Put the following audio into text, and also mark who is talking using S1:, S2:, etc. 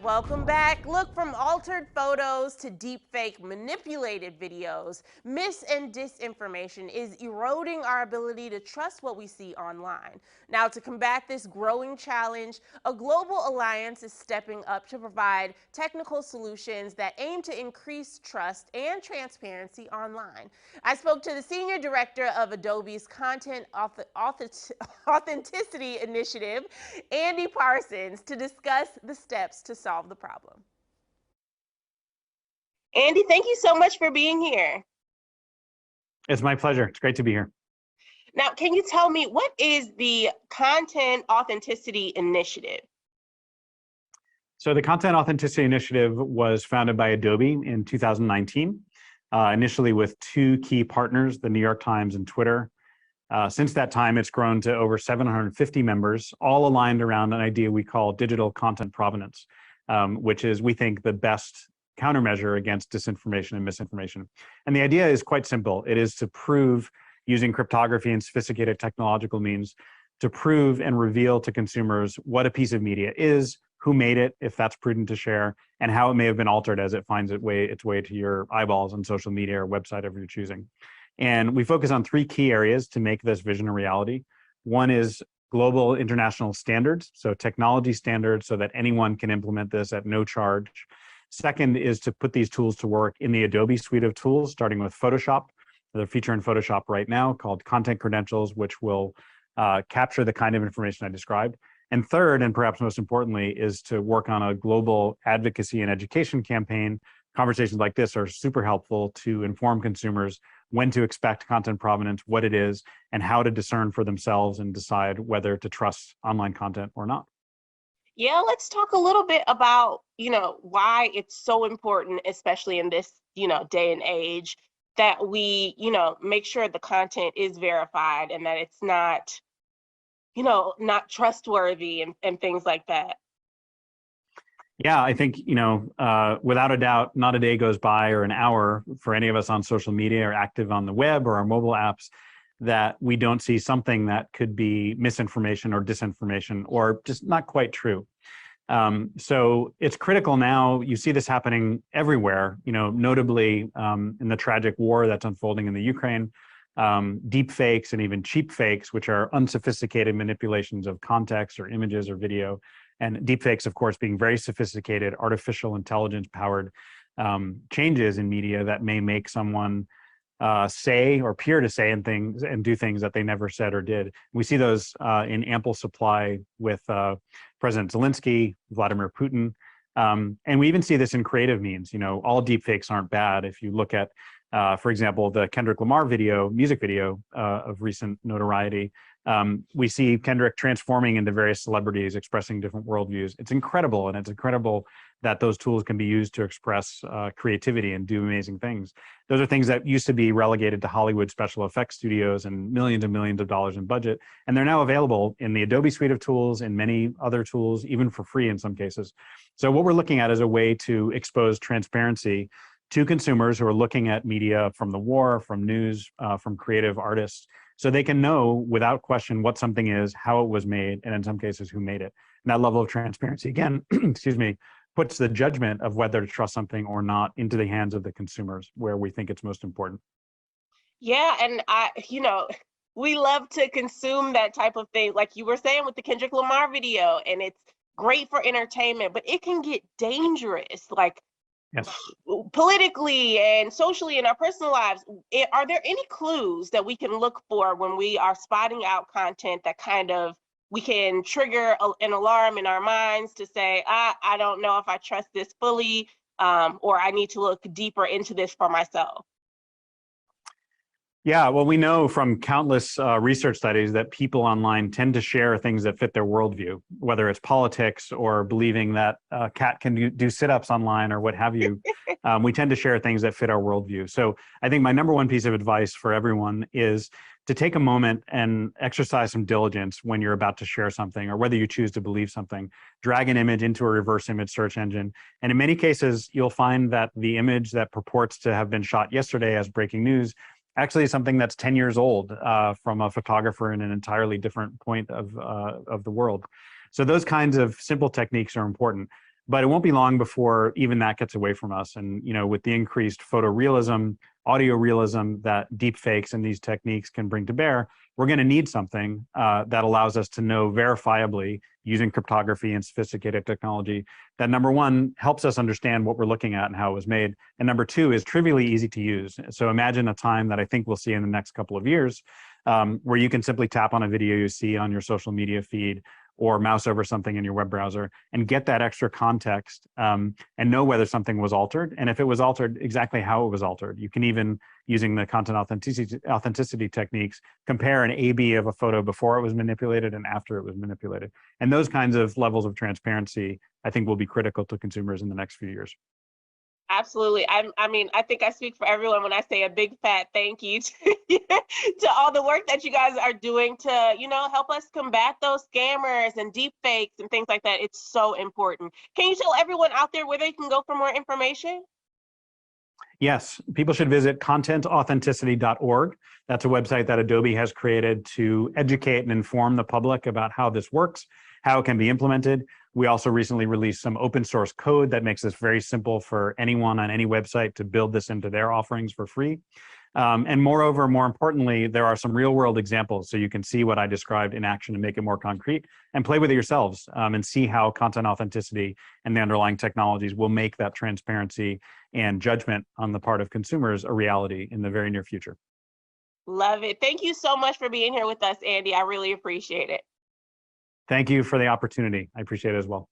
S1: Welcome back. Look, from altered photos to deepfake manipulated videos, mis and disinformation is eroding our ability to trust what we see online. Now, to combat this growing challenge, a global alliance is stepping up to provide technical solutions that aim to increase trust and transparency online. I spoke to the senior director of Adobe's Content Authenticity Initiative, Andy Parsons, to discuss the steps to solve the problem. Andy, thank you so much for being here.
S2: It's my pleasure. It's great to be here.
S1: Now, can you tell me, what is the Content Authenticity Initiative?
S2: So the Content Authenticity Initiative was founded by Adobe in 2019, initially with two key partners, the New York Times and Twitter. Since that time, it's grown to over 750 members, all aligned around an idea we call digital content provenance, which is, we think, the best countermeasure against disinformation and misinformation. And the idea is quite simple. It is to prove, using cryptography and sophisticated technological means, to prove and reveal to consumers what a piece of media is, who made it, if that's prudent to share, and how it may have been altered as it finds its way to your eyeballs on social media or website of your choosing. And we focus on three key areas to make this vision a reality. One is global international standards, so technology standards so that anyone can implement this at no charge. Second is to put these tools to work in the Adobe suite of tools, starting with Photoshop. There's a feature in Photoshop right now called Content Credentials, which will capture the kind of information I described. And third, and perhaps most importantly, is to work on a global advocacy and education campaign. Conversations like this are super helpful to inform consumers when to expect content provenance, what it is, and how to discern for themselves and decide whether to trust online content or not.
S1: Yeah, let's talk a little bit about, why it's so important, especially in this, day and age, that we, make sure the content is verified and that it's not, not trustworthy and things like that.
S2: Yeah, I think, without a doubt, not a day goes by or an hour for any of us on social media or active on the web or our mobile apps that we don't see something that could be misinformation or disinformation or just not quite true. So it's critical now. You see this happening everywhere, notably in the tragic war that's unfolding in the Ukraine, deep fakes and even cheap fakes, which are unsophisticated manipulations of context or images or video. And deepfakes, of course, being very sophisticated, artificial intelligence powered changes in media that may make someone say or appear to say and do things that they never said or did. We see those in ample supply with President Zelensky, Vladimir Putin. And we even see this in creative means. All deepfakes aren't bad. If you look at, for example, the Kendrick Lamar music video of recent notoriety, we see Kendrick transforming into various celebrities expressing different worldviews. It's incredible, and it's incredible that those tools can be used to express creativity and do amazing things. Those are things that used to be relegated to Hollywood special effects studios and millions of dollars in budget, and they're now available in the Adobe suite of tools, in many other tools, even for free in some cases. So what we're looking at is a way to expose transparency to consumers who are looking at media from the war, from news, from creative artists, so they can know without question what something is, how it was made, and in some cases, who made it. And that level of transparency, again, excuse me, puts the judgment of whether to trust something or not into the hands of the consumers, where we think it's most important.
S1: Yeah, and we love to consume that type of thing, like you were saying with the Kendrick Lamar video, and it's great for entertainment, but it can get dangerous. Like, yes, politically and socially in our personal lives. Are there any clues that we can look for when we are spotting out content that kind of we can trigger an alarm in our minds to say, I don't know if I trust this fully, or I need to look deeper into this for myself?
S2: Yeah, well, we know from countless research studies that people online tend to share things that fit their worldview, whether it's politics or believing that a cat can do sit-ups online or what have you. We tend to share things that fit our worldview. So I think my number one piece of advice for everyone is to take a moment and exercise some diligence when you're about to share something, or whether you choose to believe something. Drag an image into a reverse image search engine. And in many cases, you'll find that the image that purports to have been shot yesterday as breaking news actually is something that's 10 years old from a photographer in an entirely different point of the world. So those kinds of simple techniques are important. but it won't be long before even that gets away from us. And, with the increased photorealism, audio realism that deep fakes and these techniques can bring to bear, we're going to need something that allows us to know verifiably, using cryptography and sophisticated technology, that number one, helps us understand what we're looking at and how it was made. And number two, is trivially easy to use. So imagine a time that I think we'll see in the next couple of years, where you can simply tap on a video you see on your social media feed or mouse over something in your web browser and get that extra context, and know whether something was altered. And if it was altered, exactly how it was altered. You can even, using the content authenticity techniques, compare an A/B of a photo before it was manipulated and after it was manipulated. And those kinds of levels of transparency, I think, will be critical to consumers in the next few years.
S1: Absolutely. I mean, I think I speak for everyone when I say a big fat thank you to all the work that you guys are doing to, help us combat those scammers and deep fakes and things like that. It's so important. Can you tell everyone out there where they can go for more information?
S2: Yes, people should visit contentauthenticity.org. That's a website that Adobe has created to educate and inform the public about how this works, how it can be implemented. We also recently released some open source code that makes this very simple for anyone on any website to build this into their offerings for free. And moreover, more importantly, there are some real world examples so you can see what I described in action and make it more concrete and play with it yourselves, and see how content authenticity and the underlying technologies will make that transparency and judgment on the part of consumers a reality in the very near future.
S1: Love it. Thank you so much for being here with us, Andy. I really appreciate it.
S2: Thank you for the opportunity. I appreciate it as well.